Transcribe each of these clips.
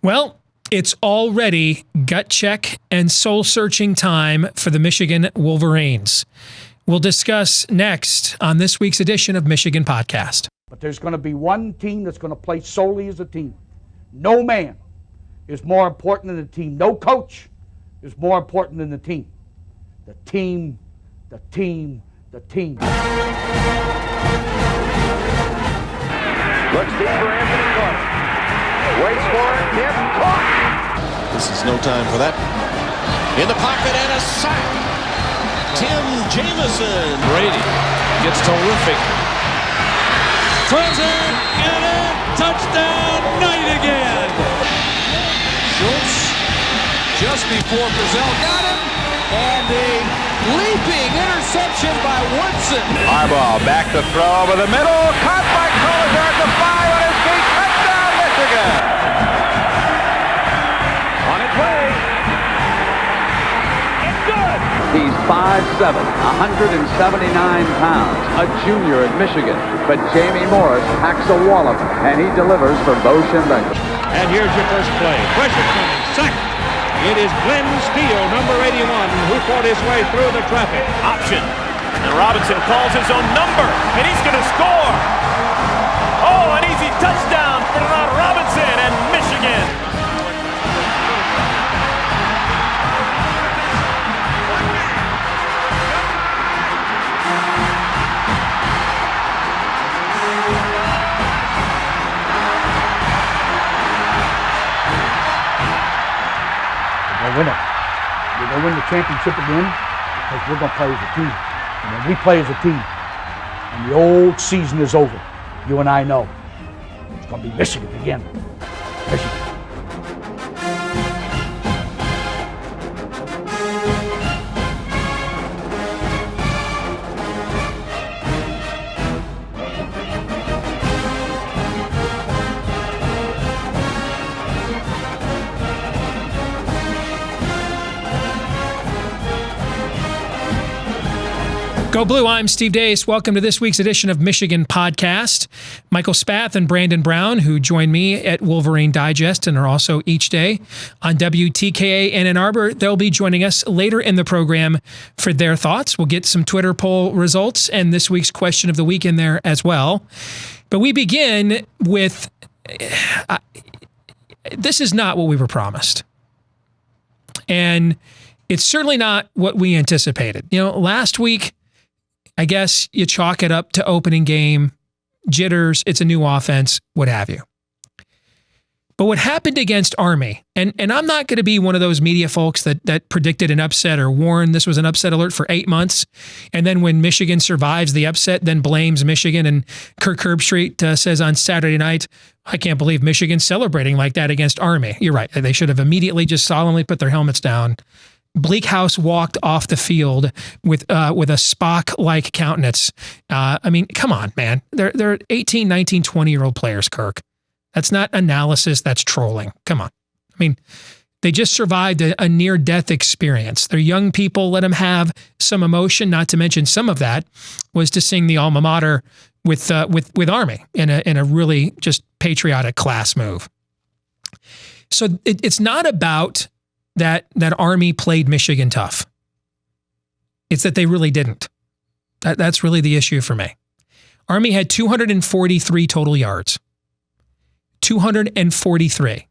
Well, it's already gut check and soul-searching time for the Michigan Wolverines. We'll discuss next on this week's edition of Michigan Podcast. But there's going to be one team that's going to play solely as a team. No man is more important than the team. No coach is more important than the team. The team, the team, the team. Looks deep for Anthony Carter. Waits for it. Hit. Caught. This is no time for that. In the pocket and a sack. Tim Jamison. Brady gets terrific. Throws it. Get it. Touchdown. Knight again. Schultz just before Brazil got him. And a leaping interception by Woodson. Harbaugh back to throw over the middle. Caught by Collier at the 5 on his feet. Touchdown, Michigan. On its way. It's good. He's 5'7", 179 pounds, a junior at Michigan. But Jamie Morris packs a wallop, and he delivers for Bo Schembechler. And here's your first play. Pressure coming. Sack. It is Glenn Steele, number 81, who fought his way through the traffic. Option. And Robinson calls his own number, and he's going to score. Oh, an easy touchdown for Robinson and Michigan. Win it. We're going to win the championship again because we're going to play as a team. And when we play as a team and the old season is over, you and I know it's going to be Michigan again. Michigan. Go Blue, I'm Steve Deace. Welcome to this week's edition of Michigan Podcast. Michael Spath and Brandon Brown, who join me at Wolverine Digest and are also each day on WTKA in Ann Arbor, they'll be joining us later in the program for their thoughts. We'll get some Twitter poll results and this week's question of the week in there as well. But we begin with, this is not what we were promised. And it's certainly not what we anticipated. You know, last week, I guess you chalk it up to opening game, jitters, it's a new offense, what have you. But what happened against Army, and I'm not going to be one of those media folks that predicted an upset or warned this was an upset alert for 8 months, and then when Michigan survives the upset, then blames Michigan, and Kirk Herbstreit says on Saturday night, I can't believe Michigan's celebrating like that against Army. You're right. They should have immediately just solemnly put their helmets down. Bleak House walked off the field with a Spock-like countenance. I mean, come on, man. They're 18, 19, 20-year-old players, Kirk. That's not analysis, that's trolling. Come on. I mean, they just survived a near-death experience. They're young people, let them have some emotion, not to mention some of that was to sing the alma mater with Army in a really just patriotic class move. So it's not about that Army played Michigan tough. It's that they really didn't. That's really the issue for me. Army had 243 total yards. 243.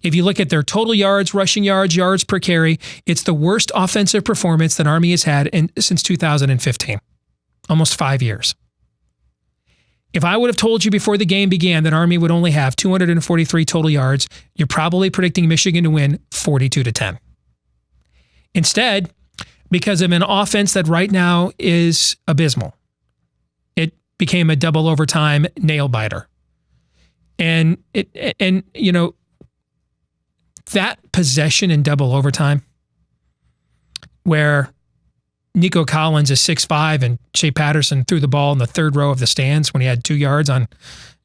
If you look at their total yards, rushing yards, yards per carry, it's the worst offensive performance that Army has had since 2015. Almost 5 years. If I would have told you before the game began that Army would only have 243 total yards, you're probably predicting Michigan to win 42-10. Instead, because of an offense that right now is abysmal, it became a double overtime nail biter. And you know, that possession in double overtime where Nico Collins is 6'5", and Shea Patterson threw the ball in the third row of the stands when he had 2 yards on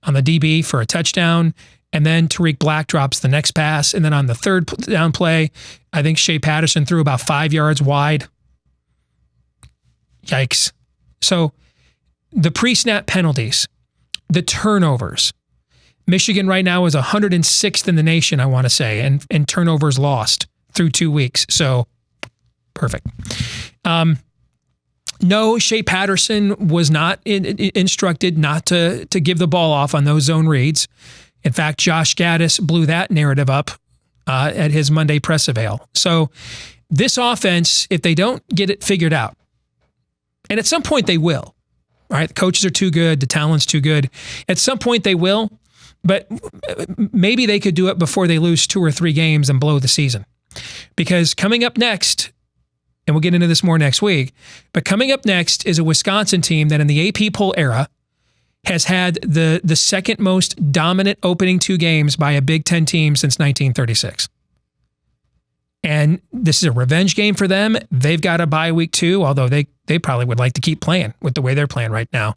the DB for a touchdown. And then Tariq Black drops the next pass. And then on the third down play, I think Shea Patterson threw about 5 yards wide. Yikes. So the pre-snap penalties, the turnovers, Michigan right now is 106th in the nation, I want to say, and turnovers lost through 2 weeks. So perfect. No, Shea Patterson was not instructed not to give the ball off on those zone reads. In fact, Josh Gaddis blew that narrative up at his Monday press avail. So this offense, if they don't get it figured out, and at some point they will, all right? The coaches are too good, the talent's too good. At some point they will, but maybe they could do it before they lose 2 or 3 games and blow the season. Because coming up next, and we'll get into this more next week, but coming up next is a Wisconsin team that in the AP poll era has had the second most dominant opening 2 games by a Big Ten team since 1936. And this is a revenge game for them. They've got a bye week too, although they probably would like to keep playing with the way they're playing right now.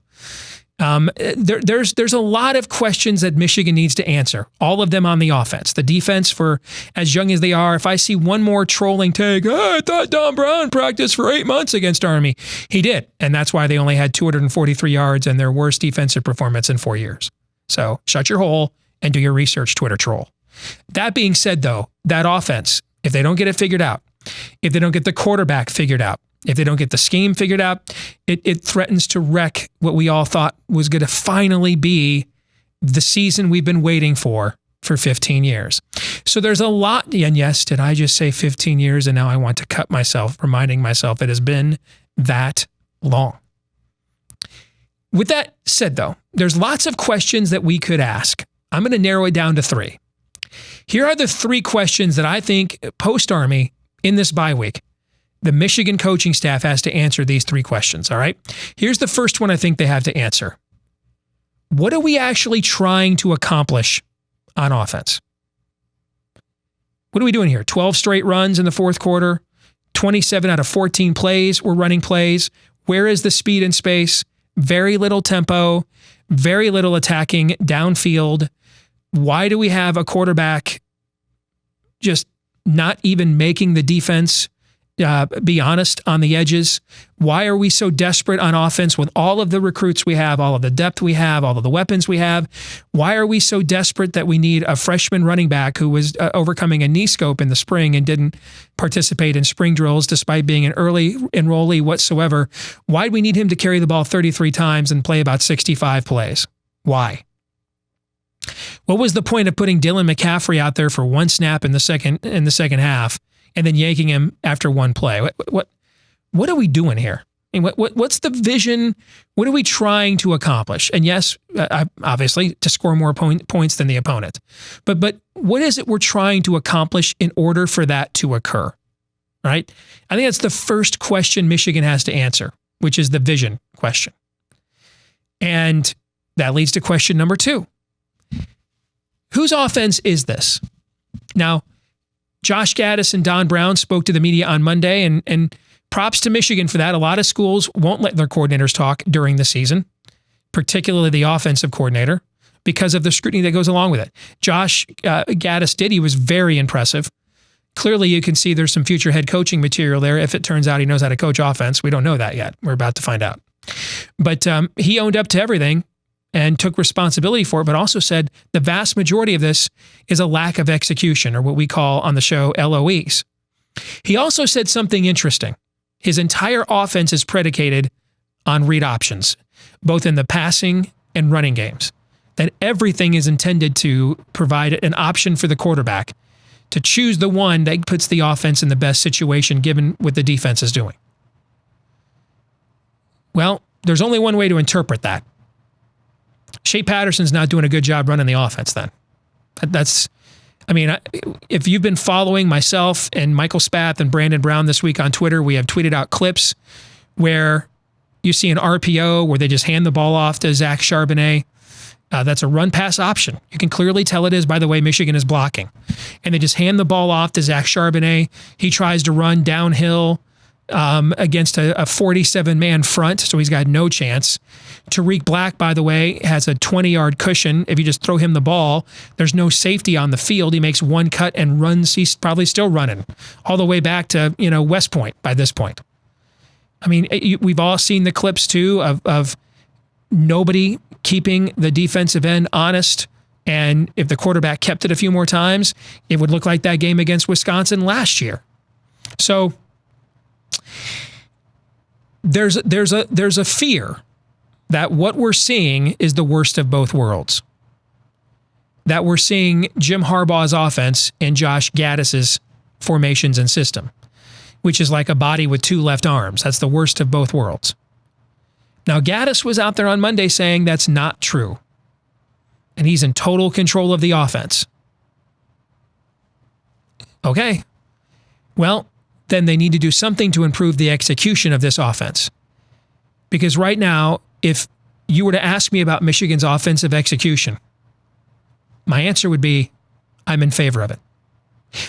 There's a lot of questions that Michigan needs to answer, all of them on the offense. The defense, for as young as they are, if I see one more trolling take, I thought Don Brown practiced for 8 months against Army. He did, and that's why they only had 243 yards and their worst defensive performance in 4 years. So shut your hole and do your research, Twitter troll. That being said, though, that offense, if they don't get it figured out, if they don't get the quarterback figured out, if they don't get the scheme figured out, it threatens to wreck what we all thought was going to finally be the season we've been waiting for 15 years. So there's a lot, and yes, did I just say 15 years and now I want to cut myself, reminding myself it has been that long. With that said, though, there's lots of questions that we could ask. I'm going to narrow it down to 3. Here are the 3 questions that I think post-Army in this bye week, the Michigan coaching staff has to answer these 3 questions, all right? Here's the first one I think they have to answer. What are we actually trying to accomplish on offense? What are we doing here? 12 straight runs in the fourth quarter, 27 out of 14 plays we're running plays. Where is the speed and space? Very little tempo, very little attacking downfield. Why do we have a quarterback just not even making the defense be honest on the edges? Why are we so desperate on offense with all of the recruits we have, all of the depth we have, all of the weapons we have? Why are we so desperate that we need a freshman running back who was overcoming a knee scope in the spring and didn't participate in spring drills despite being an early enrollee whatsoever? Why do we need him to carry the ball 33 times and play about 65 plays? Why? What was the point of putting Dylan McCaffrey out there for 1 snap in the second half and then yanking him after 1 play? What are we doing here? I mean, what's the vision? What are we trying to accomplish? And yes, obviously to score more points than the opponent. But what is it we're trying to accomplish in order for that to occur? Right? I think that's the first question Michigan has to answer, which is the vision question. And that leads to question number 2. Whose offense is this? Now, Josh Gaddis and Don Brown spoke to the media on Monday, and props to Michigan for that. A lot of schools won't let their coordinators talk during the season, particularly the offensive coordinator, because of the scrutiny that goes along with it. Josh Gaddis did. He was very impressive. Clearly, you can see there's some future head coaching material there if it turns out he knows how to coach offense. We don't know that yet. We're about to find out. But he owned up to everything and took responsibility for it, but also said the vast majority of this is a lack of execution, or what we call on the show LOEs. He also said something interesting. His entire offense is predicated on read options, both in the passing and running games. That everything is intended to provide an option for the quarterback to choose the one that puts the offense in the best situation given what the defense is doing. Well, there's only one way to interpret that. Shea Patterson's not doing a good job running the offense then. If you've been following myself and Michael Spath and Brandon Brown this week on Twitter, we have tweeted out clips where you see an RPO where they just hand the ball off to Zach Charbonnet. That's a run-pass option. You can clearly tell it is by the way Michigan is blocking. And they just hand the ball off to Zach Charbonnet. He tries to run downhill against a 47-man front, so he's got no chance. Tariq Black, by the way, has a 20-yard cushion. If you just throw him the ball, there's no safety on the field. He makes one cut and runs. He's probably still running all the way back to West Point by this point. I mean, we've all seen the clips, too, of nobody keeping the defensive end honest And if the quarterback kept it a few more times, it would look like that game against Wisconsin last year. So there's a fear that what we're seeing is the worst of both worlds. That we're seeing Jim Harbaugh's offense and Josh Gaddis's formations and system, which is like a body with two left arms. That's the worst of both worlds. Now, Gaddis was out there on Monday saying that's not true. And he's in total control of the offense. Okay. Well, then they need to do something to improve the execution of this offense. Because right now, if you were to ask me about Michigan's offensive execution, my answer would be, I'm in favor of it.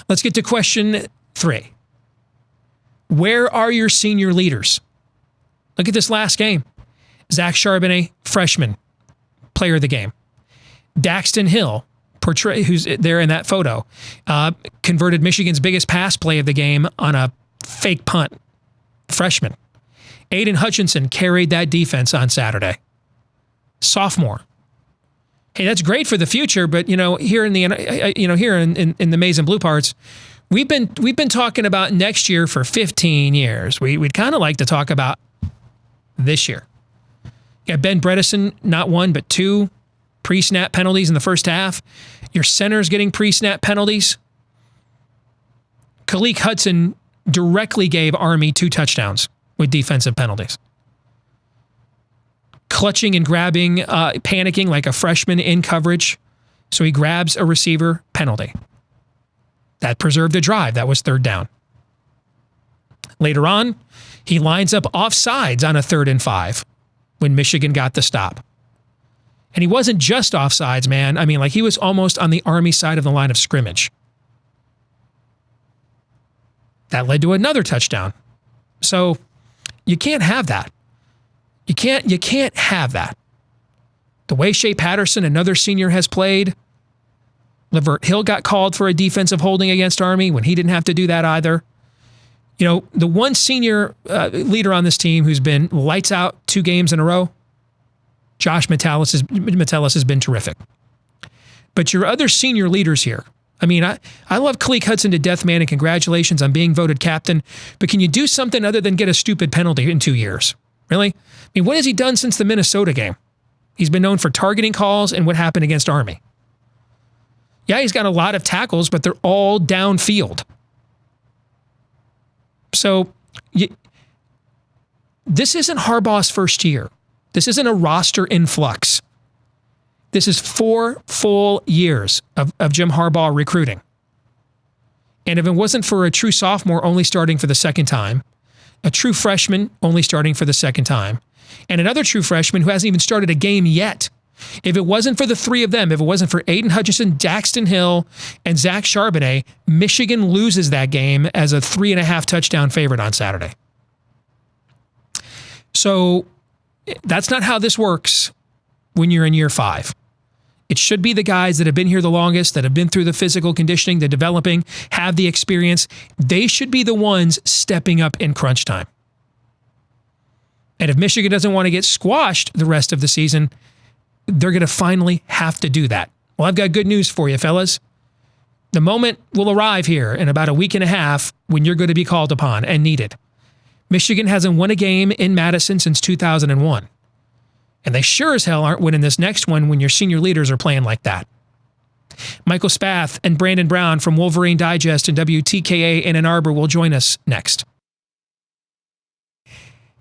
Let's get to question 3. Where are your senior leaders? Look at this last game. Zach Charbonnet, freshman, player of the game. Daxton Hill, who's there in that photo, converted Michigan's biggest pass play of the game on a fake punt. Freshman. Aiden Hutchinson carried that defense on Saturday. Sophomore. Hey, that's great for the future, but here in the maize and blue parts, we've been talking about next year for 15 years. We'd kind of like to talk about this year. You got Ben Bredesen, not 1 but 2 pre-snap penalties in the first half. Your center's getting pre-snap penalties. Khaleke Hudson directly gave Army 2 touchdowns with defensive penalties. Clutching and grabbing, panicking like a freshman in coverage. So he grabs a receiver, penalty. That preserved a drive. That was 3rd down. Later on, he lines up offsides on a 3rd and 5 when Michigan got the stop. And he wasn't just offsides, man. I mean, like he was almost on the Army side of the line of scrimmage. That led to another touchdown. So you can't have that. You can't have that. The way Shea Patterson, another senior, has played. Lavert Hill got called for a defensive holding against Army when he didn't have to do that either. The one senior leader on this team who's been lights out 2 games in a row, Josh Metellus has been terrific. But your other senior leaders here, I mean, I love Khaleke Hudson to death, man, and congratulations on being voted captain, but can you do something other than get a stupid penalty in 2 years? Really? I mean, what has he done since the Minnesota game? He's been known for targeting calls and what happened against Army. Yeah, he's got a lot of tackles, but they're all downfield. So this isn't Harbaugh's first year. This isn't a roster influx. This is 4 full years of Jim Harbaugh recruiting. And if it wasn't for a true sophomore only starting for the 2nd time, a true freshman only starting for the 2nd time, and another true freshman who hasn't even started a game yet, if it wasn't for the 3 of them, if it wasn't for Aiden Hutchinson, Daxton Hill, and Zach Charbonnet, Michigan loses that game as a 3.5 touchdown favorite on Saturday. So that's not how this works when you're in year 5. It should be the guys that have been here the longest, that have been through the physical conditioning, the developing, have the experience. They should be the ones stepping up in crunch time. And if Michigan doesn't want to get squashed the rest of the season, they're going to finally have to do that. Well, I've got good news for you, fellas. The moment will arrive here in about a week and a half when you're going to be called upon and needed. Michigan hasn't won a game in Madison since 2001. And they sure as hell aren't winning this next one when your senior leaders are playing like that. Michael Spath and Brandon Brown from Wolverine Digest and WTKA in Ann Arbor will join us next.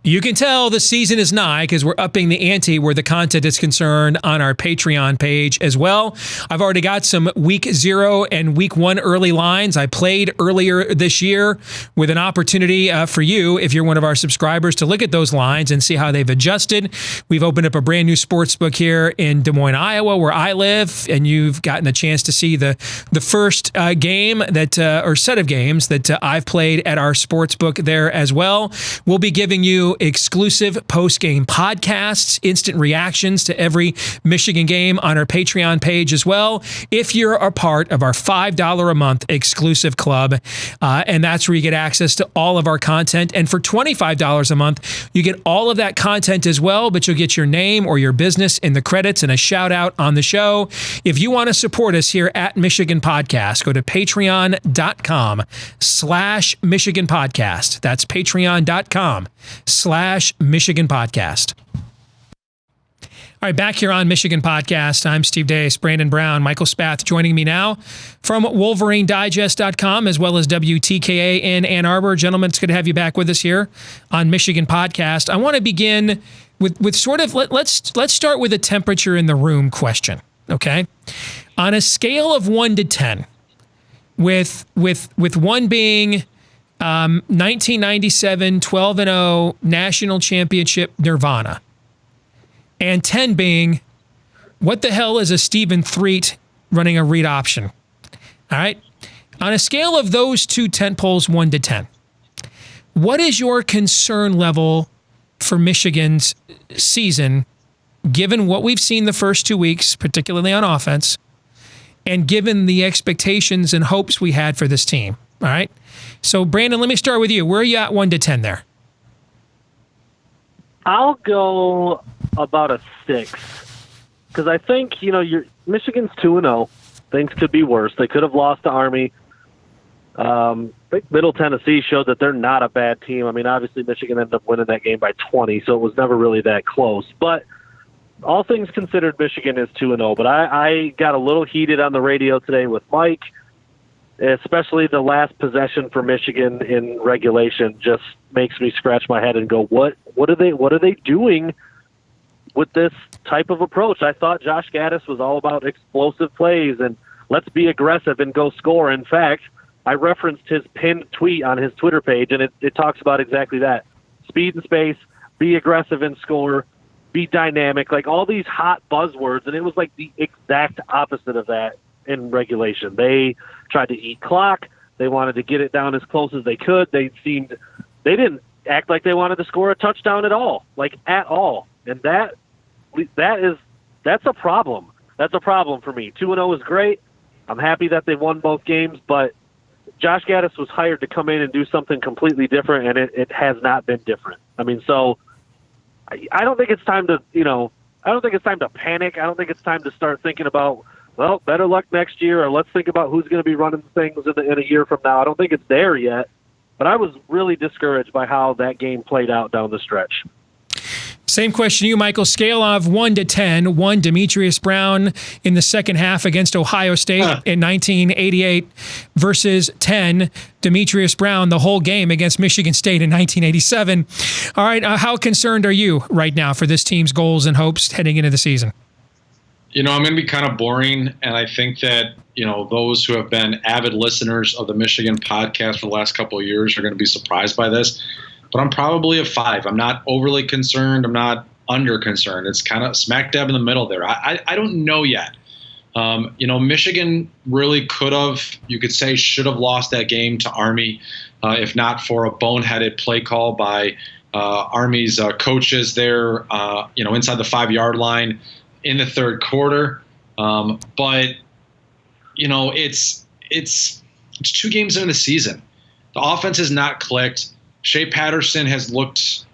You can tell the season is nigh because we're upping the ante where the content is concerned on our Patreon page as well. I've already got some week 0 and week 1 early lines I played earlier this year with an opportunity for you, if you're one of our subscribers, to look at those lines and see how they've adjusted. We've opened up a brand new sports book here in Des Moines, Iowa, where I live, and you've gotten a chance to see the first game that or set of games that I've played at our sports book there as well. We'll be giving you exclusive post-game podcasts, instant reactions to every Michigan game on our Patreon page as well, if you're a part of our $5 a month exclusive club. And that's where you get access to all of our content. And for $25 a month, you get all of that content as well, but you'll get your name or your business in the credits and a shout out on the show. If you want to support us here at Michigan Podcast, go to patreon.com/Michigan Podcast. That's patreon.com/Michigan Podcast. All right, back here on Michigan Podcast, I'm Steve Deace, Brandon Brown, Michael Spath joining me now from Wolverine Digest.com as well as WTKA in Ann Arbor. Gentlemen, it's good to have you back with us here on Michigan Podcast. I want to begin with sort of, let's start with a temperature in the room question, okay? On a scale of 1 to 10, with 1 being 1997 12-0 national championship nirvana, and 10 being, what the hell is a Stephen Threet running a read option? All right. On a scale of those two tent poles, 1 to 10, what is your concern level for Michigan's season, given what we've seen the first 2 weeks, particularly on offense, and given the expectations and hopes we had for this team? All right. So, Brandon, let me start with you. Where are you at 1 to 10 there? I'll go about a 6, because I think Michigan's 2-0. Things could be worse. They could have lost to Army. I think Middle Tennessee showed that they're not a bad team. I mean, obviously Michigan ended up winning that game by 20, so it was never really that close. But all things considered, Michigan is 2-0. But I got a little heated on the radio today with Mike, especially the last possession for Michigan in regulation just makes me scratch my head and go, what are they doing with this type of approach? I thought Josh Gaddis was all about explosive plays and let's be aggressive and go score. In fact, I referenced his pinned tweet on his Twitter page, and it talks about exactly that. Speed and space, be aggressive and score, be dynamic, like all these hot buzzwords, and it was like the exact opposite of that in regulation. They tried to eat clock. They wanted to get it down as close as they could. They didn't act like they wanted to score a touchdown at all, at all. And that's a problem. That's a problem for me. 2-0 is great. I'm happy that they won both games, but Josh Gaddis was hired to come in and do something completely different, and it has not been different. I mean, so I don't think it's time to, I don't think it's time to panic. I don't think it's time to start thinking about, well, better luck next year, or let's think about who's going to be running things in a year from now. I don't think it's there yet, but I was really discouraged by how that game played out down the stretch. Same question to you, Michael. Scale of 1 to 10. 1, Demetrius Brown in the second half against Ohio State in 1988 versus 10, Demetrius Brown the whole game against Michigan State in 1987. All right, how concerned are you right now for this team's goals and hopes heading into the season? I'm going to be kind of boring, and I think that, those who have been avid listeners of the Michigan podcast for the last couple of years are going to be surprised by this. But I'm probably a 5. I'm not overly concerned. I'm not under concerned. It's kind of smack dab in the middle there. I don't know yet. Michigan really could have, you could say, should have lost that game to Army if not for a boneheaded play call by Army's coaches there, inside the 5-yard line in the third quarter. But it's 2 games into the season. The offense has not clicked. Shea Patterson has looked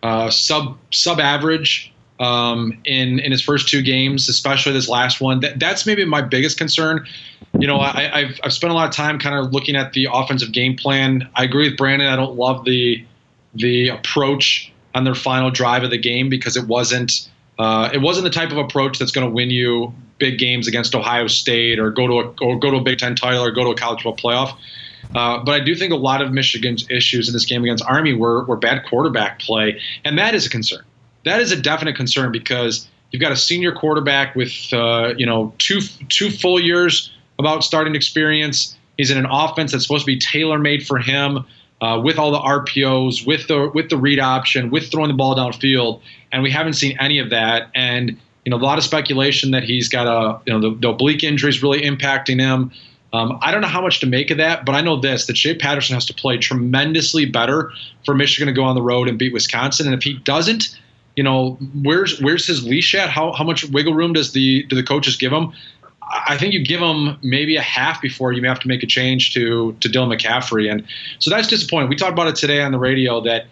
sub-average in his first 2 games, especially this last one. That's maybe my biggest concern. I've spent a lot of time kind of looking at the offensive game plan. I agree with Brandon. I don't love the approach on their final drive of the game because it wasn't the type of approach that's going to win you big games against Ohio State or go to a Big Ten title or go to a college football playoff. But I do think a lot of Michigan's issues in this game against Army were bad quarterback play, and that is a concern. That is a definite concern because you've got a senior quarterback with two full years about starting experience. He's in an offense that's supposed to be tailor-made for him with all the RPOs, with the read option, with throwing the ball downfield, and we haven't seen any of that. And a lot of speculation that he's got the oblique injuries really impacting him. I don't know how much to make of that, but I know this, that Shea Patterson has to play tremendously better for Michigan to go on the road and beat Wisconsin. And if he doesn't, where's his leash at? How much wiggle room do the coaches give him? I think you give him maybe a half before you may have to make a change to Dylan McCaffrey. And so that's disappointing. We talked about it today on the radio that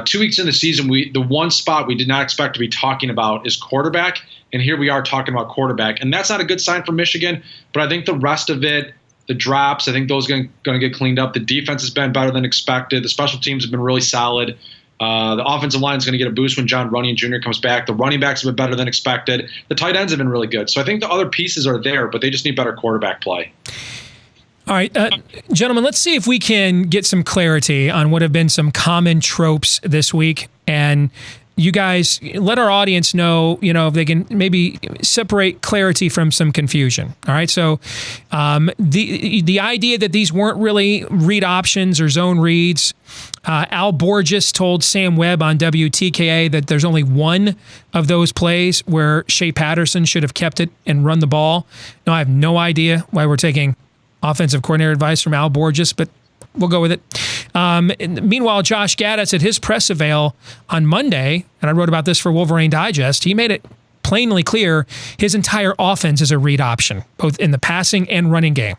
2 weeks in the season, the one spot we did not expect to be talking about is quarterback. And here we are talking about quarterback. And that's not a good sign for Michigan. But I think the rest of it, the drops, I think those are going to get cleaned up. The defense has been better than expected. The special teams have been really solid. The offensive line is going to get a boost when John Runyan Jr. comes back. The running backs have been better than expected. The tight ends have been really good. So I think the other pieces are there, but they just need better quarterback play. All right, gentlemen, let's see if we can get some clarity on what have been some common tropes this week. And you guys let our audience know, if they can maybe separate clarity from some confusion. All right, so the idea that these weren't really read options or zone reads. Al Borges told Sam Webb on WTKA that there's only one of those plays where Shea Patterson should have kept it and run the ball. Now, I have no idea why we're taking offensive coordinator advice from Al Borges, but we'll go with it. Meanwhile, Josh Gaddis at his press avail on Monday, and I wrote about this for Wolverine Digest, he made it plainly clear his entire offense is a read option, both in the passing and running game.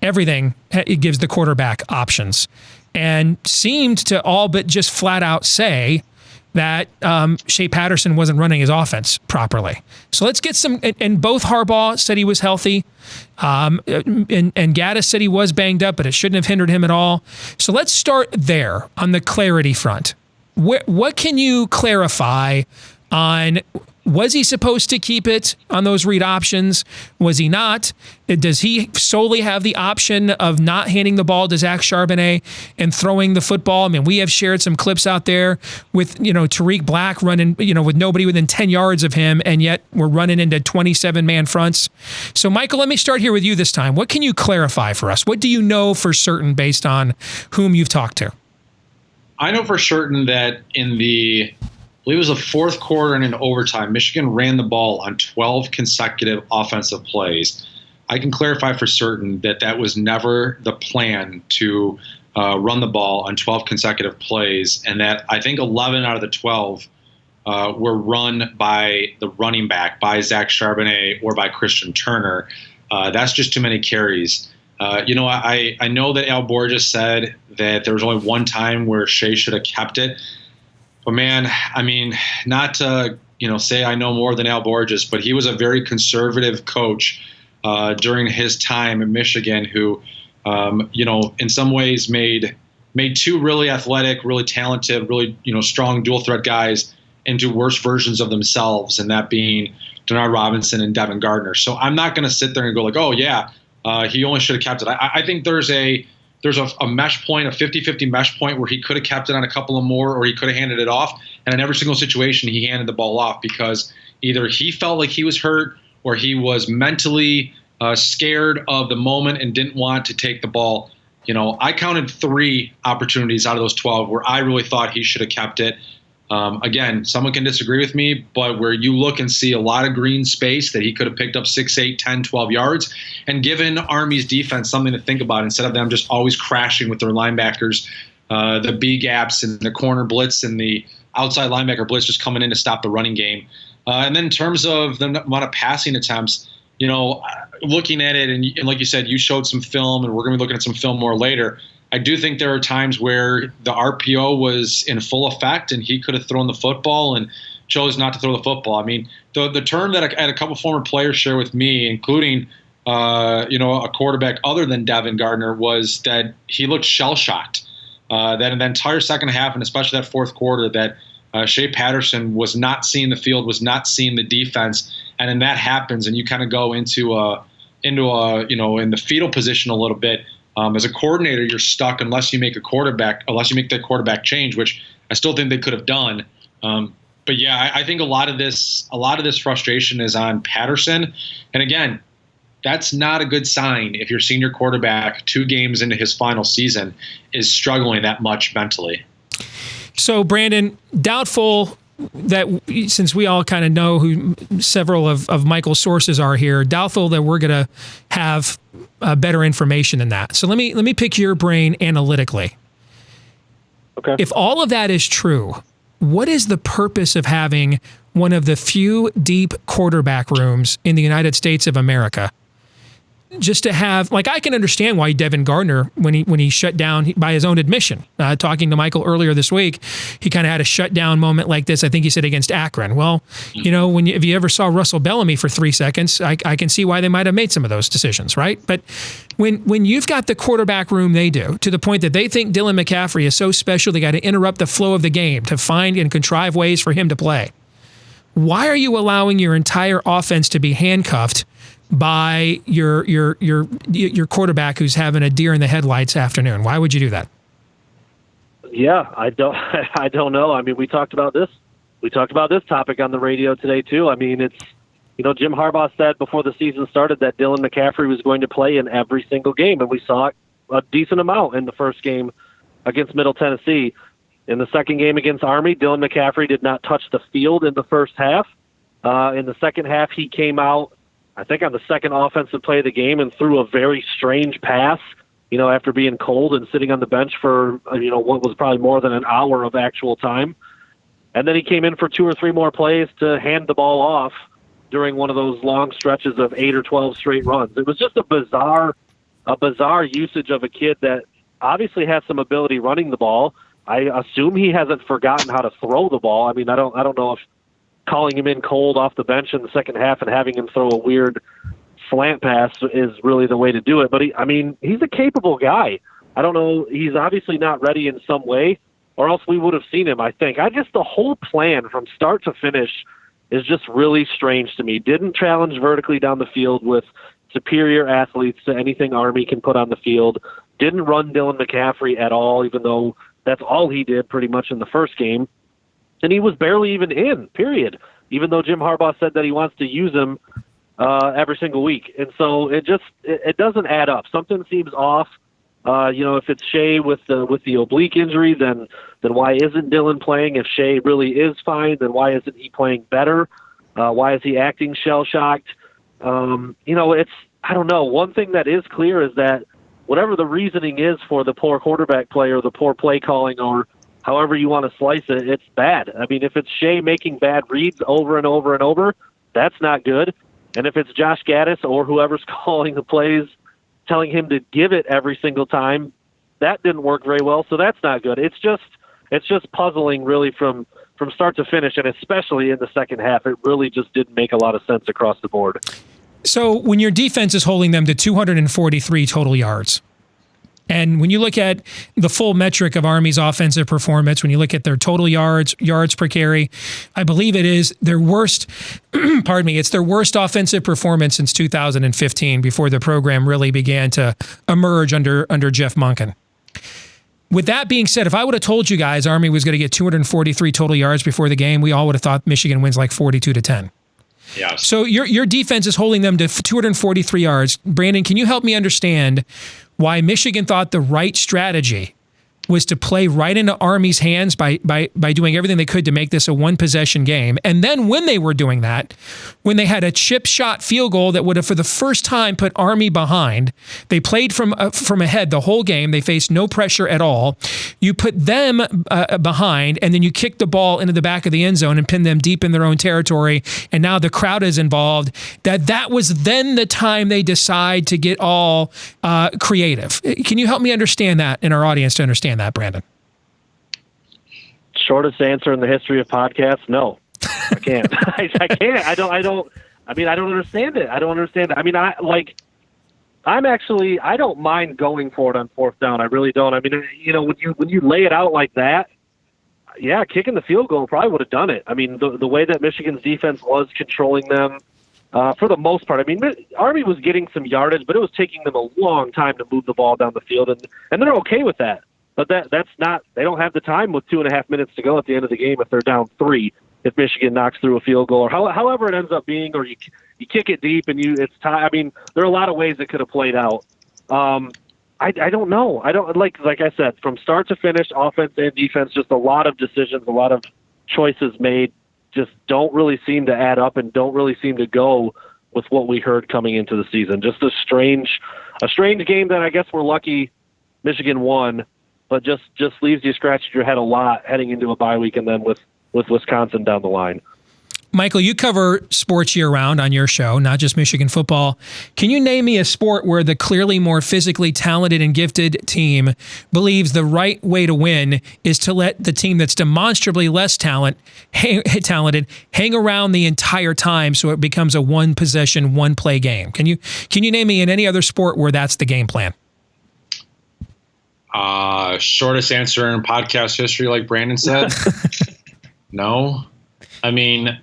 Everything, it gives the quarterback options. And seemed to all but just flat out say that Shea Patterson wasn't running his offense properly. So let's get some, and both Harbaugh said he was healthy, and Gaddis said he was banged up, but it shouldn't have hindered him at all. So let's start there on the clarity front. What can you clarify on, was he supposed to keep it on those read options? Was he not? Does he solely have the option of not handing the ball to Zach Charbonnet and throwing the football? I mean, we have shared some clips out there with, Tariq Black running, with nobody within 10 yards of him, and yet we're running into 27-man fronts. So, Michael, let me start here with you this time. What can you clarify for us? What do you know for certain based on whom you've talked to? I know for certain that in I believe it was the fourth quarter and in overtime, Michigan ran the ball on 12 consecutive offensive plays. I can clarify for certain that was never the plan to run the ball on 12 consecutive plays, and that I think 11 out of the 12 were run by the running back, by Zach Charbonnet or by Christian Turner. That's just too many carries. I know that Al Borges said that there was only one time where Shea should have kept it. But man, I mean, not to say I know more than Al Borges, but he was a very conservative coach during his time in Michigan, who, in some ways made two really athletic, really talented, really strong dual threat guys into worse versions of themselves, and that being Denard Robinson and Devin Gardner. So I'm not going to sit there and go like, oh yeah, he only should have kept it. I think there's a mesh point, a 50-50 mesh point where he could have kept it on a couple of more, or he could have handed it off. And in every single situation, he handed the ball off because either he felt like he was hurt or he was mentally scared of the moment and didn't want to take the ball. I counted 3 opportunities out of those 12 where I really thought he should have kept it. Again, someone can disagree with me, but where you look and see a lot of green space that he could have picked up 6, 8, 10, 12 yards and given Army's defense something to think about instead of them just always crashing with their linebackers, the B gaps and the corner blitz and the outside linebacker blitz just coming in to stop the running game. And then in terms of the amount of passing attempts, looking at it, and like you said, you showed some film, and we're going to be looking at some film more later. I do think there are times where the RPO was in full effect and he could have thrown the football and chose not to throw the football. I mean, the term that I had a couple former players share with me, including a quarterback other than Devin Gardner, was that he looked shell-shocked. That in the entire second half, and especially that fourth quarter, that Shea Patterson was not seeing the field, was not seeing the defense, and then that happens, and you kind of go into in the fetal position a little bit. As a coordinator, you're stuck unless you make the quarterback change, which I still think they could have done. But yeah, I think a lot of this frustration is on Patterson. And again, that's not a good sign if your senior quarterback 2 games into his final season is struggling that much mentally. So, Brandon, doubtful that since we all kind of know who several of Michael's sources are here, doubtful that we're going to have better information than that. So let me pick your brain analytically. Okay. If all of that is true, what is the purpose of having one of the few deep quarterback rooms in the United States of America? Just to have, like, I can understand why Devin Gardner, when he shut down by his own admission, talking to Michael earlier this week, he kind of had a shutdown moment like this. I think he said against Akron. Well, if you ever saw Russell Bellamy for 3 seconds, I can see why they might have made some of those decisions, right? But when you've got the quarterback room they do, to the point that they think Dylan McCaffrey is so special, they got to interrupt the flow of the game to find and contrive ways for him to play. Why are you allowing your entire offense to be handcuffed by your quarterback who's having a deer in the headlights afternoon? Why would you do that? Yeah, I don't know. I mean, we talked about this topic on the radio today too. I mean, it's, Jim Harbaugh said before the season started that Dylan McCaffrey was going to play in every single game, and we saw a decent amount in the first game against Middle Tennessee. In the second game against Army, Dylan McCaffrey did not touch the field in the first half. In the second half, he came out, I think, on the second offensive play of the game and threw a very strange pass, after being cold and sitting on the bench for, what was probably more than an hour of actual time. And then he came in for 2 or 3 more plays to hand the ball off during one of those long stretches of 8 or 12 straight runs. It was just a bizarre usage of a kid that obviously has some ability running the ball. I assume he hasn't forgotten how to throw the ball. I mean, I don't know if calling him in cold off the bench in the second half and having him throw a weird slant pass is really the way to do it. But he's a capable guy. I don't know. He's obviously not ready in some way, or else we would have seen him, I think. The whole plan from start to finish is just really strange to me. Didn't challenge vertically down the field with superior athletes to anything Army can put on the field. Didn't run Dylan McCaffrey at all, even though that's all he did pretty much in the first game. And he was barely even in, period, even though Jim Harbaugh said that he wants to use him every single week. And so it doesn't add up. Something seems off. If it's Shea with the oblique injury, then why isn't Dylan playing? If Shea really is fine, then why isn't he playing better? Why is he acting shell-shocked? I don't know. One thing that is clear is that whatever the reasoning is for the poor quarterback play or the poor play calling or however you want to slice it, it's bad. I mean, if it's Shea making bad reads over and over and over, that's not good. And if it's Josh Gaddis or whoever's calling the plays, telling him to give it every single time, that didn't work very well, so that's not good. It's just puzzling really from start to finish, and especially in the second half. It really just didn't make a lot of sense across the board. So when your defense is holding them to 243 total yards, and when you look at the full metric of Army's offensive performance, when you look at their total yards per carry, I believe it is their worst, it's their worst offensive performance since 2015, before the program really began to emerge under Jeff Monken. With that being said, if I would have told you guys Army was going to get 243 total yards before the game, we all would have thought Michigan wins like 42-10. Yeah. So your defense is holding them to 243 yards. Brandon, can you help me understand why Michigan thought the right strategy was to play right into Army's hands by doing everything they could to make this a one-possession game? And then when they were doing that, when they had a chip shot field goal that would have for the first time put Army behind, they played from ahead the whole game. They faced no pressure at all. You put them behind, and then you kick the ball into the back of the end zone and pin them deep in their own territory, and now the crowd is involved. That was then the time they decide to get all creative. Can you help me understand that, and our audience to understand that, Brandon? Shortest answer in the history of podcasts: no. I can't. I can't. I don't understand it. I don't understand it. I mean, I don't mind going for it on fourth down. I really don't. I mean, when you lay it out like that, yeah, kicking the field goal probably would have done it. I mean, the way that Michigan's defense was controlling them, for the most part. I mean, Army was getting some yardage, but it was taking them a long time to move the ball down the field, and they're okay with that. But that's not. They don't have the time with 2.5 minutes to go at the end of the game if they're down 3. If Michigan knocks through a field goal, or however it ends up being, or you kick it deep and it's time. I mean, there are a lot of ways it could have played out. I don't know. I don't like I said, from start to finish, offense and defense, just a lot of decisions, a lot of choices made just don't really seem to add up and don't really seem to go with what we heard coming into the season. Just a strange game that I guess we're lucky Michigan won, but just leaves you scratching your head a lot heading into a bye week and then with Wisconsin down the line. Michael, you cover sports year-round on your show, not just Michigan football. Can you name me a sport where the clearly more physically talented and gifted team believes the right way to win is to let the team that's demonstrably less talented hang around the entire time so it becomes a one-possession, one-play game? Can you name me in any other sport where that's the game plan? Shortest answer in podcast history, like Brandon said. No. I mean,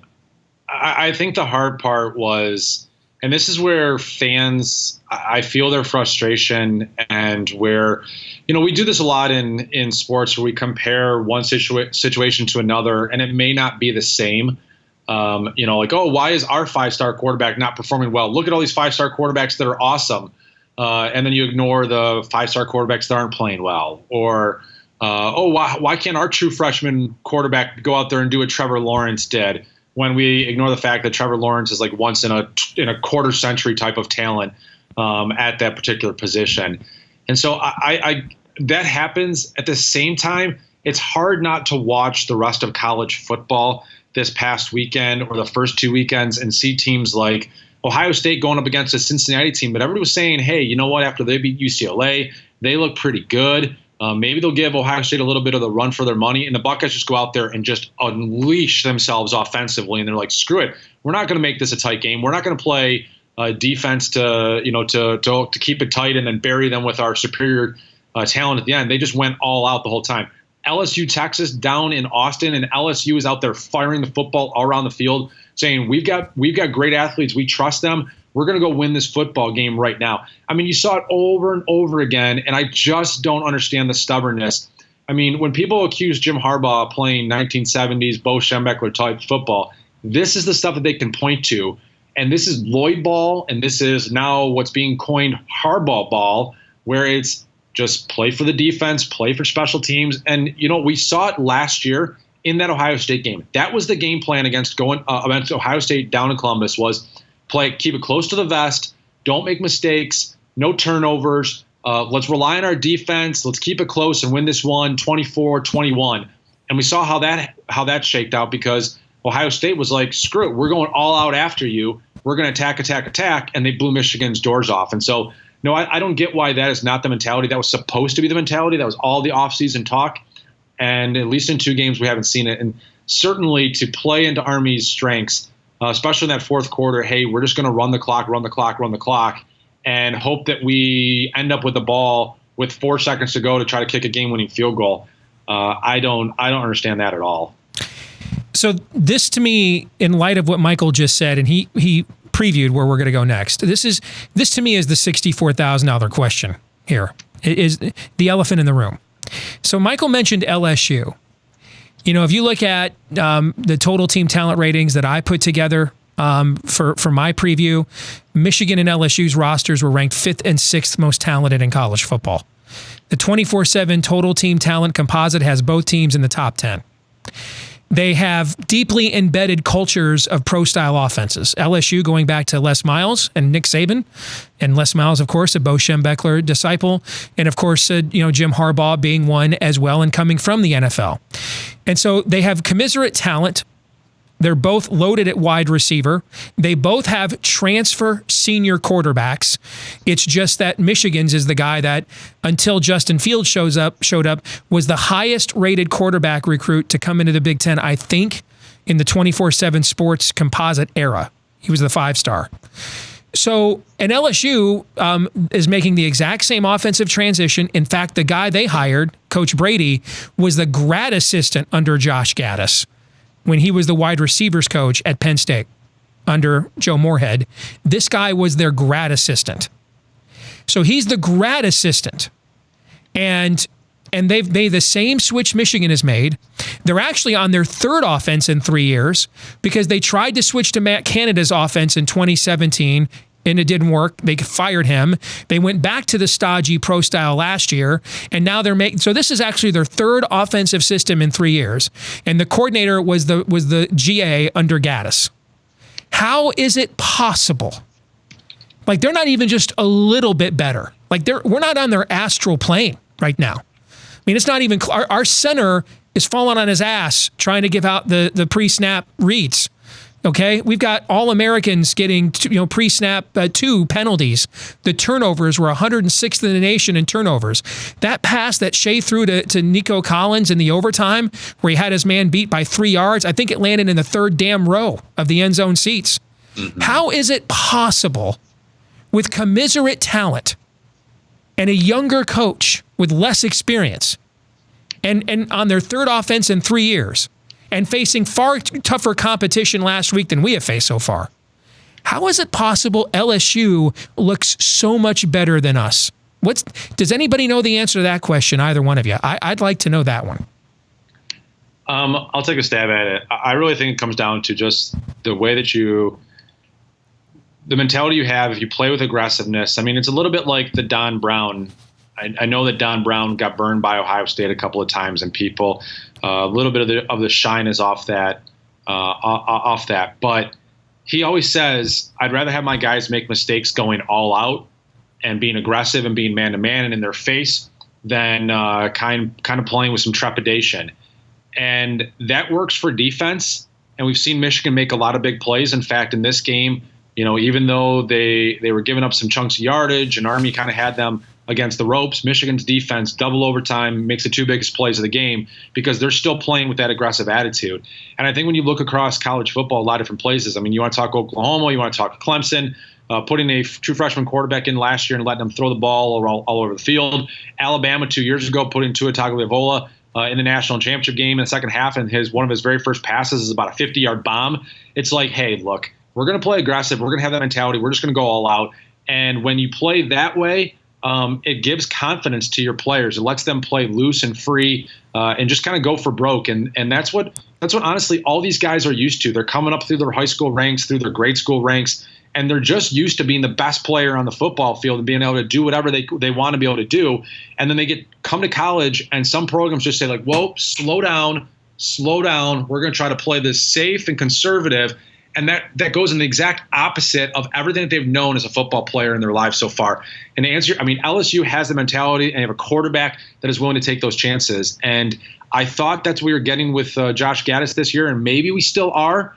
I think the hard part was, and this is where fans, I feel their frustration, and where, we do this a lot in sports where we compare one situation to another, and it may not be the same. Why is our 5-star quarterback not performing well? Look at all these 5-star quarterbacks that are awesome. And then you ignore the 5-star quarterbacks that aren't playing well. Or, why can't our true freshman quarterback go out there and do what Trevor Lawrence did, when we ignore the fact that Trevor Lawrence is like once in a quarter century type of talent at that particular position. And so I that happens. At the same time, it's hard not to watch the rest of college football this past weekend or the first 2 weekends and see teams like Ohio State going up against a Cincinnati team. But everybody was saying, hey, you know what? After they beat UCLA, they look pretty good. Maybe they'll give Ohio State a little bit of the run for their money, and the Buckeyes just go out there and just unleash themselves offensively. And they're like, screw it. We're not going to make this a tight game. We're not going to play defense to keep it tight and then bury them with our superior talent at the end. They just went all out the whole time. LSU, Texas, down in Austin, and LSU is out there firing the football all around the field, saying we've got great athletes. We trust them. We're going to go win this football game right now. I mean, you saw it over and over again, and I just don't understand the stubbornness. I mean, when people accuse Jim Harbaugh of playing 1970s Bo Schembechler type football, this is the stuff that they can point to. And this is Lloyd ball, and this is now what's being coined Harbaugh ball, where it's just play for the defense, play for special teams. And, we saw it last year in that Ohio State game. That was the game plan against Ohio State down in Columbus was keep it close to the vest, don't make mistakes, no turnovers. Let's rely on our defense. Let's keep it close and win this one 24-21. And we saw how that shaked out, because Ohio State was like, screw it, we're going all out after you. We're going to attack, and they blew Michigan's doors off. And so, no, I don't get why that is not the mentality. That was supposed to be the mentality. That was all the offseason talk. And at least in 2 games, we haven't seen it. And certainly to play into Army's strengths, especially in that fourth quarter, hey, we're just going to run the clock, and hope that we end up with the ball with 4 seconds to go to try to kick a game-winning field goal. I don't understand that at all. So this, to me, in light of what Michael just said, and he previewed where we're going to go next, this to me is the $64,000 question here. It is the elephant in the room. So Michael mentioned LSU. If you look at the total team talent ratings that I put together for my preview, Michigan and LSU's rosters were ranked 5th and 6th most talented in college football. The 24/7 total team talent composite has both teams in the top 10. They have deeply embedded cultures of pro-style offenses. LSU going back to Les Miles and Nick Saban, and Les Miles, of course, a Bo Schembechler disciple, and of course, Jim Harbaugh being one as well and coming from the NFL. And so they have commensurate talent. They're both loaded at wide receiver. They both have transfer senior quarterbacks. It's just that Michigan's is the guy that, until Justin Fields showed up, was the highest rated quarterback recruit to come into the Big Ten, I think, in the 24/7 sports composite era. He was the 5-star. So, and LSU is making the exact same offensive transition. In fact, the guy they hired, Coach Brady, was the grad assistant under Josh Gaddis when he was the wide receivers coach at Penn State under Joe Moorhead. This guy was their grad assistant. So he's the grad assistant. And they've made the same switch Michigan has made. They're actually on their 3rd offense in 3 years, because they tried to switch to Matt Canada's offense in 2017 and it didn't work. They fired him. They went back to the stodgy pro style last year, and now they're making. So this is actually their third offensive system in 3 years, and the coordinator was the GA under Gaddis. How is it possible? Like, they're not even just a little bit better. Like, we're not on their astral plane right now. I mean, it's not even our center is falling on his ass trying to give out the pre-snap reads. Okay, we've got All-Americans getting pre-snap 2 penalties. The turnovers were 106th in the nation in turnovers. That pass that Shea threw to Nico Collins in the overtime, where he had his man beat by 3 yards, I think it landed in the third damn row of the end zone seats. Mm-hmm. How is it possible, with commiserate talent and a younger coach with less experience, and on their third offense in 3 years, and facing far tougher competition last week than we have faced so far, how is it possible LSU looks so much better than us? Does anybody know the answer to that question, either one of you? I'd like to know that one. I'll take a stab at it. I really think it comes down to just the way that the mentality you have if you play with aggressiveness. I mean, it's a little bit like the Don Brown. I know that Don Brown got burned by Ohio State a couple of times, and people a little bit of the shine is off that. But he always says, "I'd rather have my guys make mistakes going all out and being aggressive and being man to man and in their face than kind of playing with some trepidation." And that works for defense. And we've seen Michigan make a lot of big plays. In fact, in this game, even though they were giving up some chunks of yardage and Army kind of had them against the ropes, Michigan's defense, double overtime, makes the 2 biggest plays of the game because they're still playing with that aggressive attitude. And I think when you look across college football, a lot of different places, I mean, you want to talk Oklahoma, you want to talk Clemson, putting a true freshman quarterback in last year and letting them throw the ball all over the field. Alabama 2 years ago putting Tua Tagovailoa in the national championship game in the second half, and one of his very first passes is about a 50-yard bomb. It's like, hey, look, we're going to play aggressive. We're going to have that mentality. We're just going to go all out. And when you play that way, it gives confidence to your players. It lets them play loose and free and just kind of go for broke. And that's what honestly all these guys are used to. They're coming up through their high school ranks, through their grade school ranks, and they're just used to being the best player on the football field and being able to do whatever they want to be able to do. And then they come to college, and some programs just say, like, whoa, slow down. We're going to try to play this safe and conservative. And that goes in the exact opposite of everything that they've known as a football player in their lives so far. And to answer, I mean, LSU has the mentality and have a quarterback that is willing to take those chances. And I thought that's what we were getting with Josh Gaddis this year, and maybe we still are.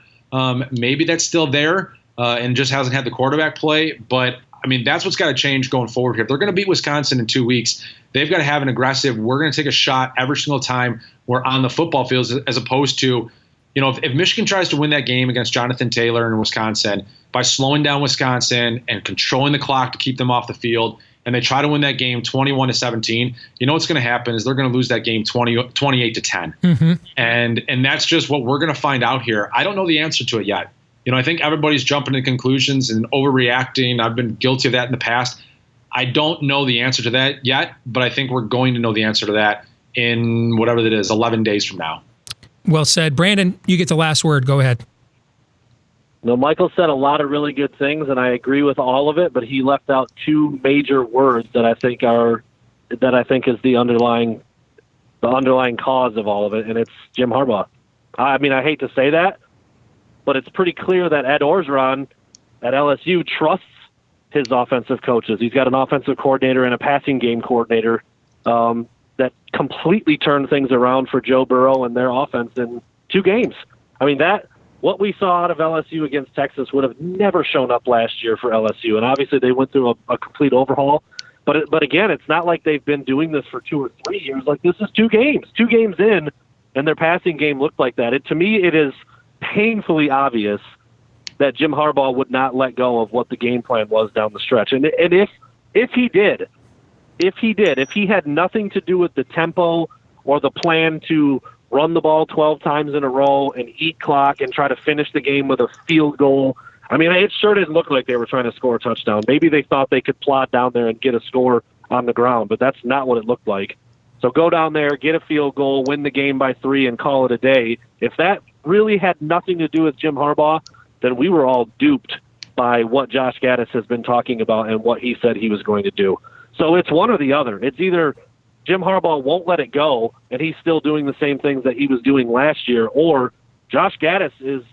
Maybe that's still there and just hasn't had the quarterback play. But, I mean, that's what's got to change going forward here. If they're going to beat Wisconsin in 2 weeks, they've got to have an aggressive, we're going to take a shot every single time we're on the football field, as opposed to, if Michigan tries to win that game against Jonathan Taylor in Wisconsin by slowing down Wisconsin and controlling the clock to keep them off the field, and they try to win that game 21-17, what's going to happen is they're going to lose that game 28-10. Mm-hmm. And that's just what we're going to find out here. I don't know the answer to it yet. I think everybody's jumping to conclusions and overreacting. I've been guilty of that in the past. I don't know the answer to that yet, but I think we're going to know the answer to that in whatever that is, 11 days from now. Well said. Brandon, you get the last word. Go ahead. No, Michael said a lot of really good things, and I agree with all of it, but he left out 2 major words that I think is the underlying cause of all of it, and it's Jim Harbaugh. I mean, I hate to say that, but it's pretty clear that Ed Orgeron at LSU trusts his offensive coaches. He's got an offensive coordinator and a passing game coordinator that completely turned things around for Joe Burrow and their offense in 2 games. I mean, what we saw out of LSU against Texas would have never shown up last year for LSU, and obviously they went through a complete overhaul. But again, it's not like they've been doing this for 2 or 3 years. Like, this is 2 games. 2 games in, and their passing game looked like that. To me, it is painfully obvious that Jim Harbaugh would not let go of what the game plan was down the stretch. And if he did, if he had nothing to do with the tempo or the plan to run the ball 12 times in a row and eat clock and try to finish the game with a field goal, I mean, it sure didn't look like they were trying to score a touchdown. Maybe they thought they could plod down there and get a score on the ground, but that's not what it looked like. So go down there, get a field goal, win the game by 3, and call it a day. If that really had nothing to do with Jim Harbaugh, then we were all duped by what Josh Gaddis has been talking about and what he said he was going to do. So it's one or the other. It's either Jim Harbaugh won't let it go and he's still doing the same things that he was doing last year, or Josh Gaddis is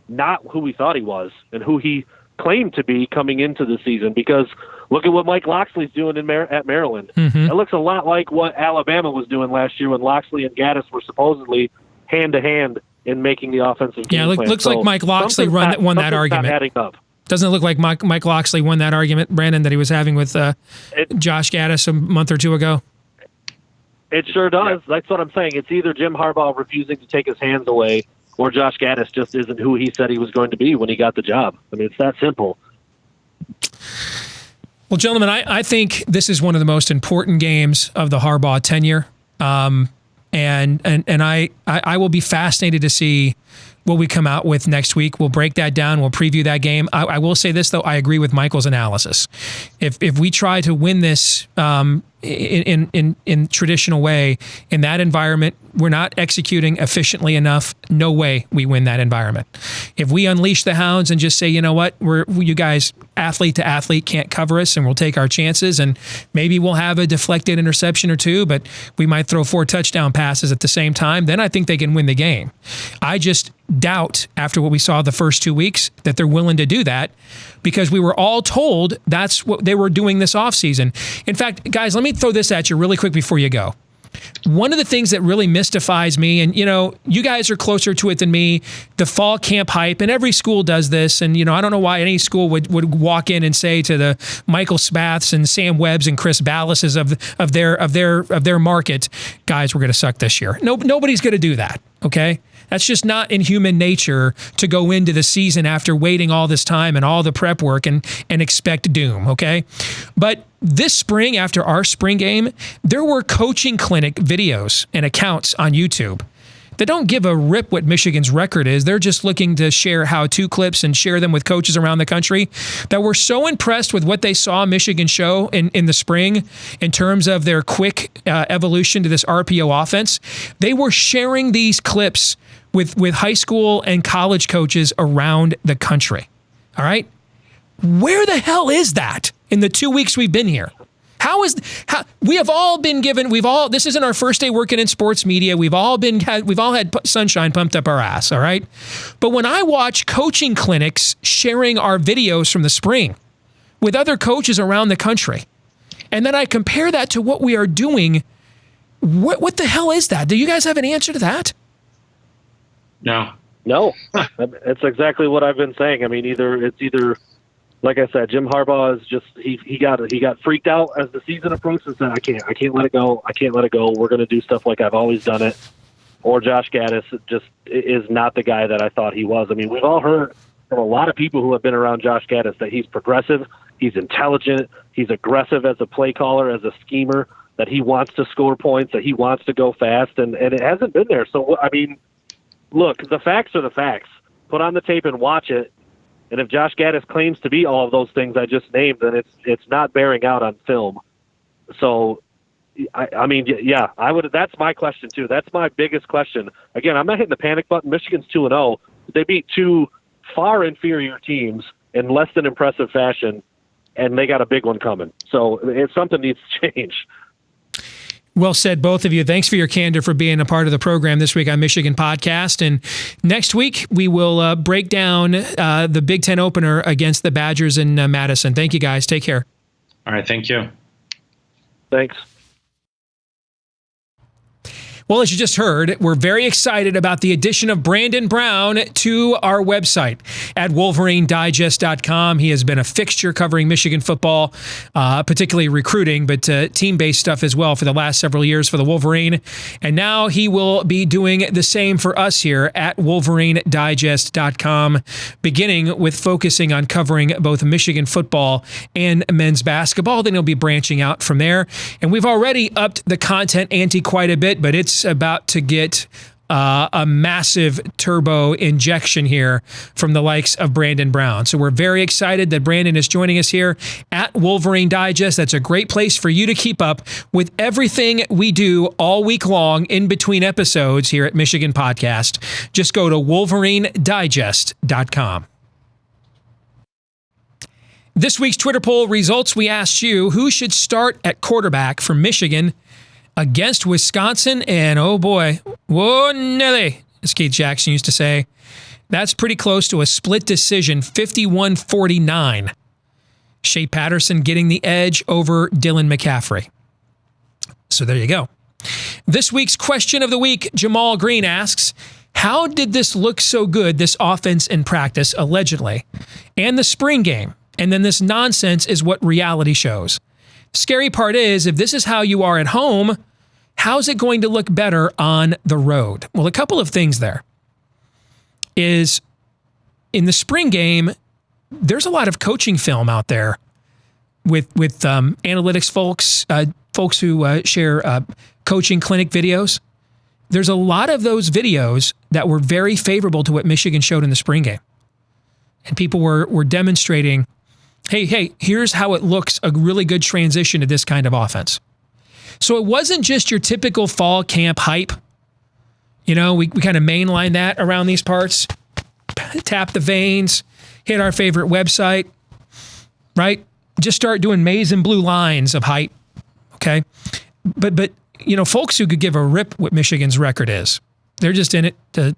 not who we thought he was and who he claimed to be coming into the season, because look at what Mike Loxley's doing at Maryland. It looks a lot like what Alabama was doing last year when Loxley and Gaddis were supposedly hand-to-hand in making the offensive game plan. Looks like Mike Loxley won that argument. Adding up. Doesn't it look like Mike Loxley won that argument, Brandon, that he was having with Josh Gaddis a month or two ago? It sure does. Yeah. That's what I'm saying. It's either Jim Harbaugh refusing to take his hands away, or Josh Gaddis just isn't who he said he was going to be when he got the job. I mean, it's that simple. Well, gentlemen, I think this is one of the most important games of the Harbaugh tenure. And I will be fascinated to see what we come out with next week. We'll break that down. We'll preview that game. I will say this, though. I agree with Michael's analysis. If we try to win this in traditional way, in that environment, we're not executing efficiently enough. No way we win that environment. If we unleash the hounds and just say, you know what, you guys, athlete to athlete, can't cover us, and we'll take our chances, and maybe we'll have a deflected interception or two, but we might throw 4 touchdown passes at the same time, then I think they can win the game. I just doubt, after what we saw the first 2 weeks, that they're willing to do that, because we were all told that's what they were doing this offseason. In fact, guys, let me throw this at you really quick before you go. One of the things that really mystifies me, and you guys are closer to it than me, the fall camp hype, and every school does this, and I don't know why any school would walk in and say to the Michael Spaths and Sam Webbs and Chris Ballases of their market, guys, we're going to suck this year. Nobody's going to do that. Okay. That's just not in human nature to go into the season after waiting all this time and all the prep work and expect doom, okay? But this spring, after our spring game, there were coaching clinic videos and accounts on YouTube that don't give a rip what Michigan's record is. They're just looking to share how-to clips and share them with coaches around the country that were so impressed with what they saw Michigan show in the spring in terms of their quick evolution to this RPO offense. They were sharing these clips with high school and college coaches around the country. All right? Where the hell is that in the 2 weeks we've been here? We have all been given, this isn't our first day working in sports media. We've all had sunshine pumped up our ass, all right? But when I watch coaching clinics sharing our videos from the spring with other coaches around the country, and then I compare that to what we are doing, what the hell is that? Do you guys have an answer to that? No. It's exactly what I've been saying. I mean, either like I said, Jim Harbaugh is just he got freaked out as the season approached and said, I can't let it go. We're going to do stuff like I've always done it. Or Josh Gaddis just is not the guy that I thought he was. I mean, we've all heard from a lot of people who have been around Josh Gaddis that he's progressive, he's intelligent, he's aggressive as a play caller, as a schemer, that he wants to score points, that he wants to go fast, and it hasn't been there. So, I mean, look, the facts are the facts. Put on the tape and watch it. And if Josh Gaddis claims to be all of those things I just named, then it's not bearing out on film. So, I mean, yeah, I would. That's my question too. That's my biggest question. Again, I'm not hitting the panic button. Michigan's 2-0. They beat 2 far inferior teams in less than impressive fashion, and they got a big one coming. So something needs to change. Well said, both of you. Thanks for your candor for being a part of the program this week on Michigan Podcast. And next week, we will break down the Big Ten opener against the Badgers in Madison. Thank you, guys. Take care. All right. Thank you. Thanks. Well, as you just heard, we're very excited about the addition of Brandon Brown to our website at WolverineDigest.com. He has been a fixture covering Michigan football, particularly recruiting, but team-based stuff as well for the last several years for the Wolverine. And now he will be doing the same for us here at WolverineDigest.com, beginning with focusing on covering both Michigan football and men's basketball. Then he'll be branching out from there. And we've already upped the content ante quite a bit, but it's about to get a massive turbo injection here from the likes of Brandon Brown. So we're very excited that Brandon is joining us here at Wolverine Digest. That's a great place for you to keep up with everything we do all week long in between episodes here at Michigan Podcast. Just go to WolverineDigest.com. This week's Twitter poll results, we asked you, who should start at quarterback for Michigan against Wisconsin? And oh boy, whoa, Nelly, as Keith Jackson used to say, that's pretty close to a split decision, 51-49. Shea Patterson getting the edge over Dylan McCaffrey. So there you go. This week's question of the week, Jamal Green asks, how did this look so good, this offense in practice, allegedly, and the spring game? And then this nonsense is what reality shows. Scary part is, if this is how you are at home, how's it going to look better on the road? Well, a couple of things there is in the spring game, there's a lot of coaching film out there with analytics folks who share coaching clinic videos. There's a lot of those videos that were very favorable to what Michigan showed in the spring game. And people were demonstrating, hey, here's how it looks, a really good transition to this kind of offense. So it wasn't just your typical fall camp hype. You know, we kind of mainline that around these parts, tap the veins, hit our favorite website, right? Just start doing maize and blue lines of hype, okay? But you know, folks who could give a rip what Michigan's record is, they're just in it to,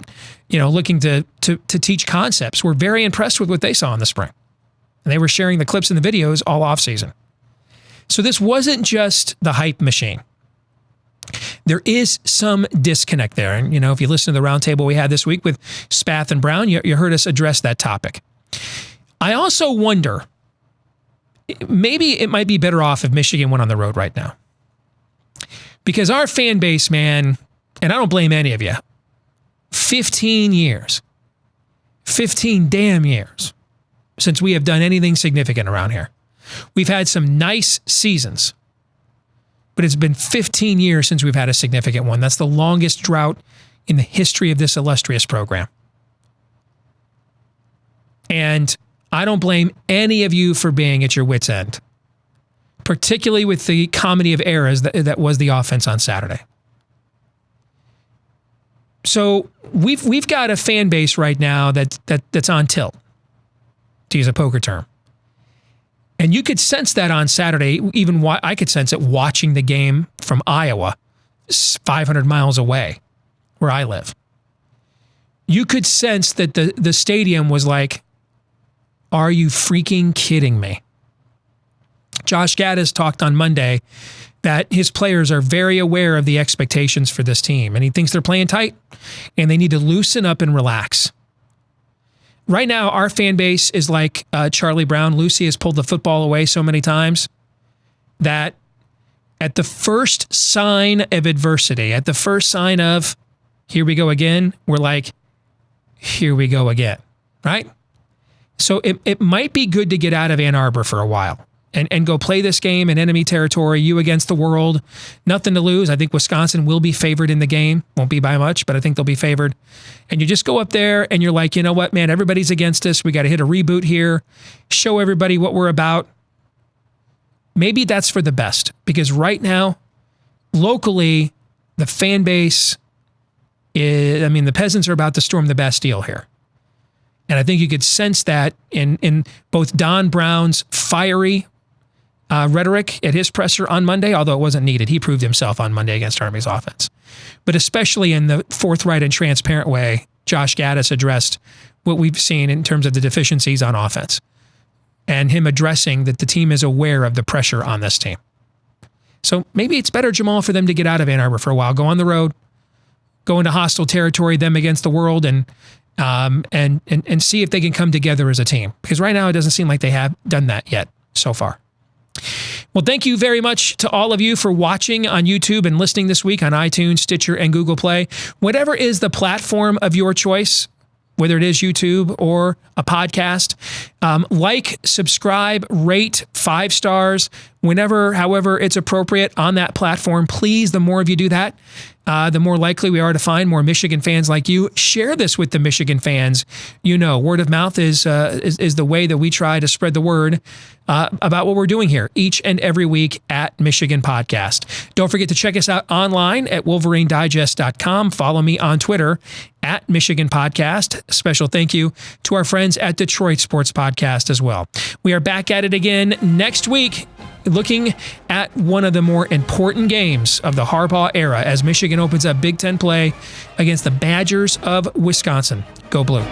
you know, looking to teach concepts. We're very impressed with what they saw in the spring. And they were sharing the clips and the videos all offseason. So this wasn't just the hype machine. There is some disconnect there. And, you know, if you listen to the roundtable we had this week with Spath and Brown, you heard us address that topic. I also wonder, maybe it might be better off if Michigan went on the road right now. Because our fan base, man, and I don't blame any of you, 15 years, 15 damn years since we have done anything significant around here. We've had some nice seasons, but it's been 15 years since we've had a significant one. That's the longest drought in the history of this illustrious program. And I don't blame any of you for being at your wit's end, particularly with the comedy of errors that was the offense on Saturday. So we've got a fan base right now that's on tilt, to use a poker term. And you could sense that on Saturday. Even I could sense it watching the game from Iowa, 500 miles away, where I live. You could sense that the stadium was like, are you freaking kidding me? Josh Gaddis talked on Monday that his players are very aware of the expectations for this team, and he thinks they're playing tight, and they need to loosen up and relax. Right now, our fan base is like Charlie Brown. Lucy has pulled the football away so many times that at the first sign of adversity, at the first sign of, here we go again, we're like, here we go again, right? So it might be good to get out of Ann Arbor for a while and go play this game in enemy territory, you against the world. Nothing to lose. I think Wisconsin will be favored in the game. Won't be by much, but I think they'll be favored. And you just go up there and you're like, you know what, man, everybody's against us. We got to hit a reboot here, show everybody what we're about. Maybe that's for the best, because right now, locally, the fan base is, I mean, the peasants are about to storm the Bastille here. And I think you could sense that in both Don Brown's fiery rhetoric at his presser on Monday, although it wasn't needed. He proved himself on Monday against Army's offense. But especially in the forthright and transparent way, Josh Gaddis addressed what we've seen in terms of the deficiencies on offense, and him addressing that the team is aware of the pressure on this team. So maybe it's better, Jamal, for them to get out of Ann Arbor for a while, go on the road, go into hostile territory, them against the world, and see if they can come together as a team. Because right now it doesn't seem like they have done that yet so far. Well, thank you very much to all of you for watching on YouTube and listening this week on iTunes, Stitcher, and Google Play. Whatever is the platform of your choice, whether it is YouTube or a podcast, like, subscribe, rate, 5 stars. whenever, however it's appropriate on that platform. Please, the more of you do that, the more likely we are to find more Michigan fans like you. Share this with the Michigan fans. Word of mouth is the way that we try to spread the word about what we're doing here each and every week at Michigan Podcast. Don't forget to check us out online at WolverineDigest.com. Follow me on Twitter at Michigan Podcast. Special thank you to our friends at Detroit Sports Podcast as well. We are back at it again next week, looking at one of the more important games of the Harbaugh era as Michigan opens up Big Ten play against the Badgers of Wisconsin. Go Blue.